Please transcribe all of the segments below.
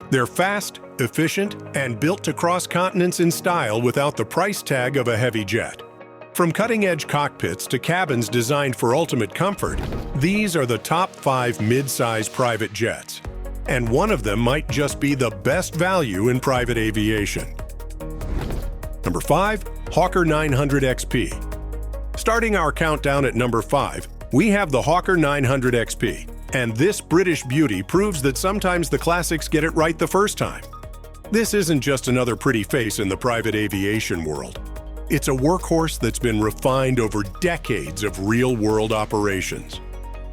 They're fast, efficient, and built to cross continents in style without the price tag of a heavy jet. From cutting-edge cockpits to cabins designed for ultimate comfort, these are the top 5 midsize private jets. And one of them might just be the best value in private aviation. Number 5. Hawker 900 XP. Starting our countdown at number 5, we have the Hawker 900 XP. And this British beauty proves that sometimes the classics get it right the first time. This isn't just another pretty face in the private aviation world. It's a workhorse that's been refined over decades of real-world operations.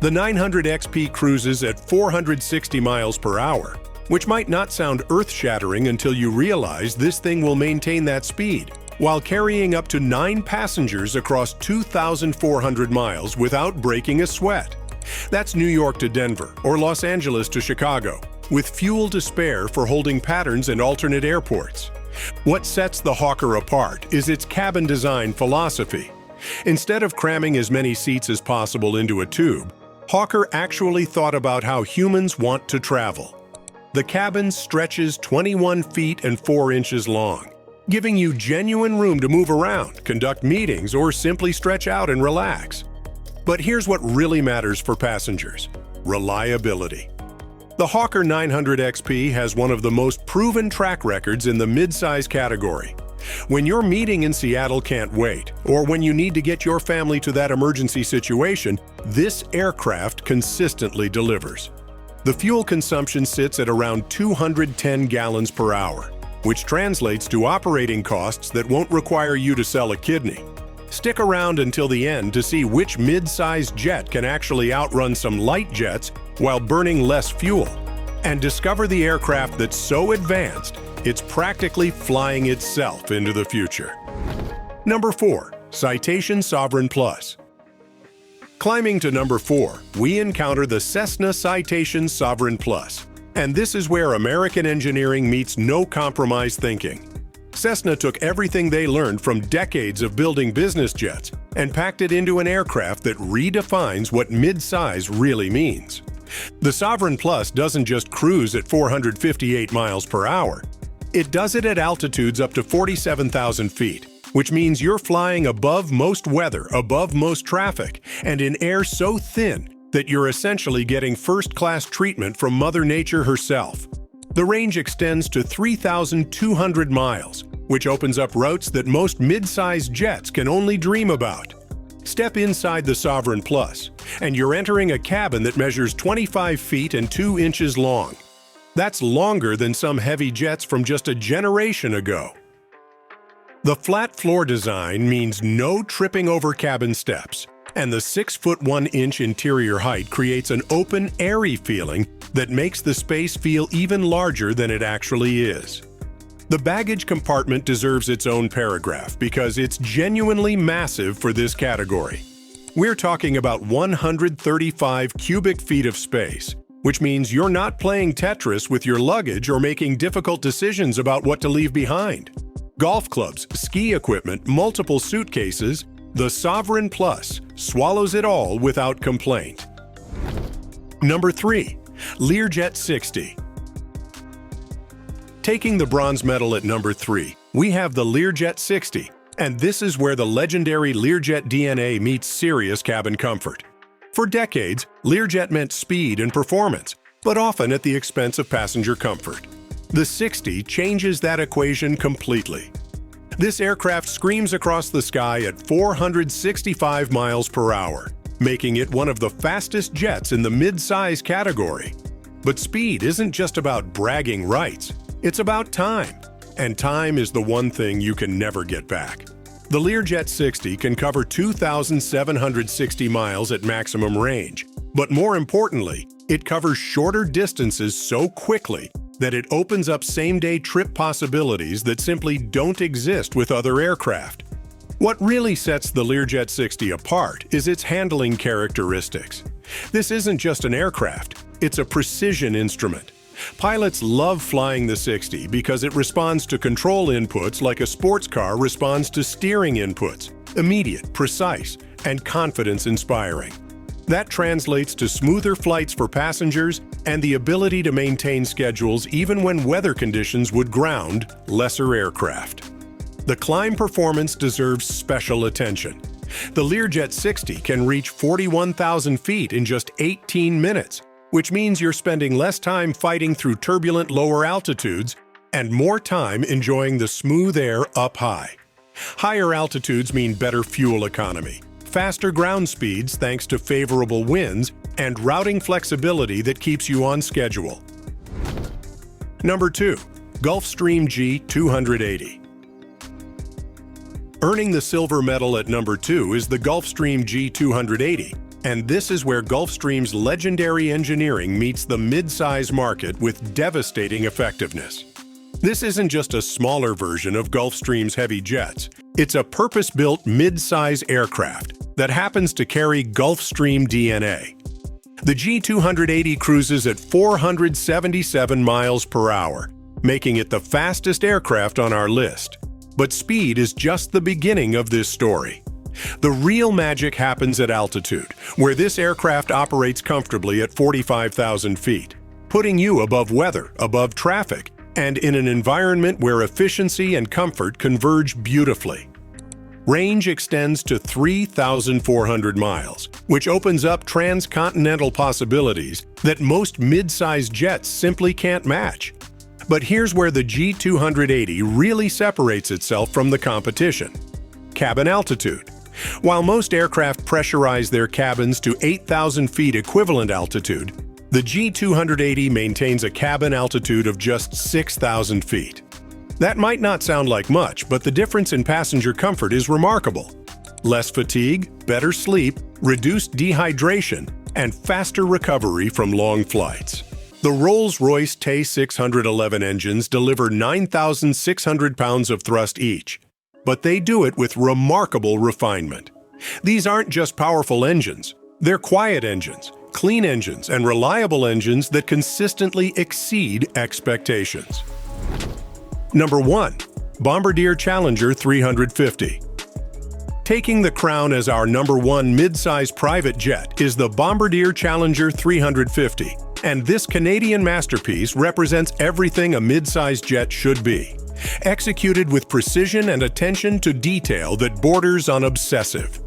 The 900 XP cruises at 460 miles per hour, which might not sound earth-shattering until you realize this thing will maintain that speed, while carrying up to 9 passengers across 2,400 miles without breaking a sweat. That's New York to Denver or Los Angeles to Chicago, with fuel to spare for holding patterns and alternate airports. What sets the Hawker apart is its cabin design philosophy. Instead of cramming as many seats as possible into a tube, Hawker actually thought about how humans want to travel. The cabin stretches 21 feet and 4 inches long, giving you genuine room to move around, conduct meetings, or simply stretch out and relax. But here's what really matters for passengers: reliability. The Hawker 900 XP has one of the most proven track records in the midsize category. When your meeting in Seattle can't wait, or when you need to get your family to that emergency situation, this aircraft consistently delivers. The fuel consumption sits at around 210 gallons per hour, which translates to operating costs that won't require you to sell a kidney. Stick around until the end to see which mid-sized jet can actually outrun some light jets while burning less fuel, and discover the aircraft that's so advanced it's practically flying itself into the future. Number 4. Citation Sovereign Plus. Climbing to number 4, we encounter the Cessna Citation Sovereign Plus, and this is where American engineering meets no-compromise thinking. Cessna took everything they learned from decades of building business jets and packed it into an aircraft that redefines what mid-size really means. The Sovereign Plus doesn't just cruise at 458 miles per hour. It does it at altitudes up to 47,000 feet, which means you're flying above most weather, above most traffic, and in air so thin that you're essentially getting first-class treatment from Mother Nature herself. The range extends to 3,200 miles, which opens up routes that most mid-sized jets can only dream about. Step inside the Sovereign Plus, and you're entering a cabin that measures 25 feet and 2 inches long. That's longer than some heavy jets from just a generation ago. The flat floor design means no tripping over cabin steps, and the 6'1" interior height creates an open, airy feeling that makes the space feel even larger than it actually is. The baggage compartment deserves its own paragraph because it's genuinely massive for this category. We're talking about 135 cubic feet of space, which means you're not playing Tetris with your luggage or making difficult decisions about what to leave behind. Golf clubs, ski equipment, multiple suitcases, the Sovereign Plus swallows it all without complaint. Number 3. Learjet 60. Taking the bronze medal at number 3, we have the Learjet 60, and this is where the legendary Learjet DNA meets serious cabin comfort. For decades, Learjet meant speed and performance, but often at the expense of passenger comfort. The 60 changes that equation completely. This aircraft screams across the sky at 465 miles per hour, making it one of the fastest jets in the mid-size category. But speed isn't just about bragging rights. It's about time, and time is the one thing you can never get back. The Learjet 60 can cover 2,760 miles at maximum range, but more importantly, it covers shorter distances so quickly that it opens up same-day trip possibilities that simply don't exist with other aircraft. What really sets the Learjet 60 apart is its handling characteristics. This isn't just an aircraft, it's a precision instrument. Pilots love flying the 60 because it responds to control inputs like a sports car responds to steering inputs, immediate, precise, and confidence-inspiring. That translates to smoother flights for passengers and the ability to maintain schedules even when weather conditions would ground lesser aircraft. The climb performance deserves special attention. The Learjet 60 can reach 41,000 feet in just 18 minutes, which means you're spending less time fighting through turbulent lower altitudes and more time enjoying the smooth air up high. Higher altitudes mean better fuel economy, faster ground speeds thanks to favorable winds, and routing flexibility that keeps you on schedule. Number 2. Gulfstream G280. Earning the silver medal at number 2 is the Gulfstream G280, and this is where Gulfstream's legendary engineering meets the mid-size market with devastating effectiveness. This isn't just a smaller version of Gulfstream's heavy jets. It's a purpose-built mid-size aircraft that happens to carry Gulfstream DNA. The G280 cruises at 477 miles per hour, making it the fastest aircraft on our list. But speed is just the beginning of this story. The real magic happens at altitude, where this aircraft operates comfortably at 45,000 feet, putting you above weather, above traffic, and in an environment where efficiency and comfort converge beautifully. Range extends to 3,400 miles, which opens up transcontinental possibilities that most mid-sized jets simply can't match. But here's where the G280 really separates itself from the competition. Cabin altitude. While most aircraft pressurize their cabins to 8,000 feet equivalent altitude, the G280 maintains a cabin altitude of just 6,000 feet. That might not sound like much, but the difference in passenger comfort is remarkable. Less fatigue, better sleep, reduced dehydration, and faster recovery from long flights. The Rolls-Royce Tay 611 engines deliver 9,600 pounds of thrust each, but they do it with remarkable refinement. These aren't just powerful engines, they're quiet engines, clean engines, and reliable engines that consistently exceed expectations. Number 1. Bombardier Challenger 350. Taking the crown as our number 1 mid-size private jet is the Bombardier Challenger 350, and this Canadian masterpiece represents everything a mid-size jet should be, executed with precision and attention to detail that borders on obsessive.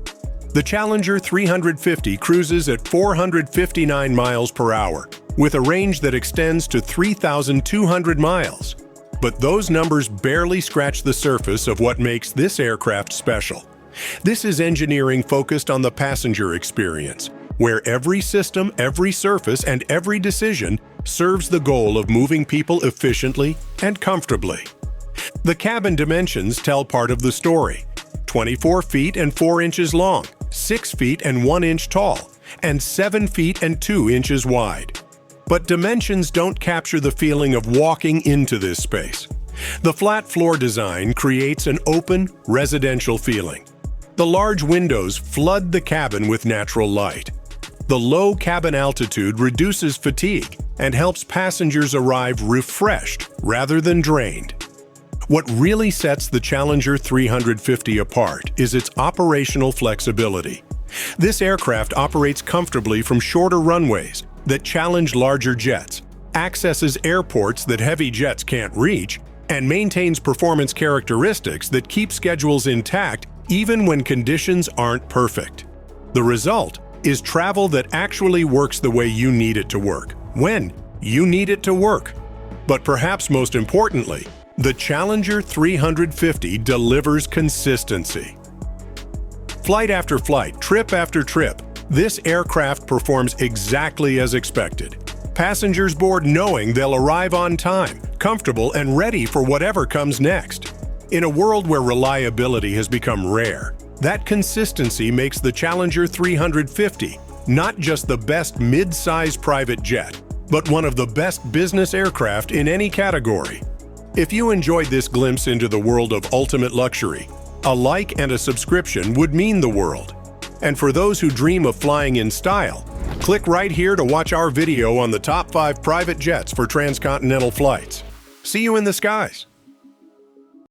The Challenger 350 cruises at 459 miles per hour, with a range that extends to 3,200 miles. But those numbers barely scratch the surface of what makes this aircraft special. This is engineering focused on the passenger experience, where every system, every surface, and every decision serves the goal of moving people efficiently and comfortably. The cabin dimensions tell part of the story: 24 feet and 4 inches long, 6 feet and 1 inch tall, and 7 feet and 2 inches wide. But dimensions don't capture the feeling of walking into this space. The flat floor design creates an open, residential feeling. The large windows flood the cabin with natural light. The low cabin altitude reduces fatigue and helps passengers arrive refreshed rather than drained. What really sets the Challenger 350 apart is its operational flexibility. This aircraft operates comfortably from shorter runways that challenge larger jets, accesses airports that heavy jets can't reach, and maintains performance characteristics that keep schedules intact even when conditions aren't perfect. The result is travel that actually works the way you need it to work, when you need it to work. But perhaps most importantly, the Challenger 350 delivers consistency. Flight after flight, trip after trip, this aircraft performs exactly as expected. Passengers board knowing they'll arrive on time, comfortable, and ready for whatever comes next. In a world where reliability has become rare, that consistency makes the Challenger 350 not just the best mid-size private jet, but one of the best business aircraft in any category. If you enjoyed this glimpse into the world of ultimate luxury, a like and a subscription would mean the world. And for those who dream of flying in style, click right here to watch our video on the top 5 private jets for transcontinental flights. See you in the skies!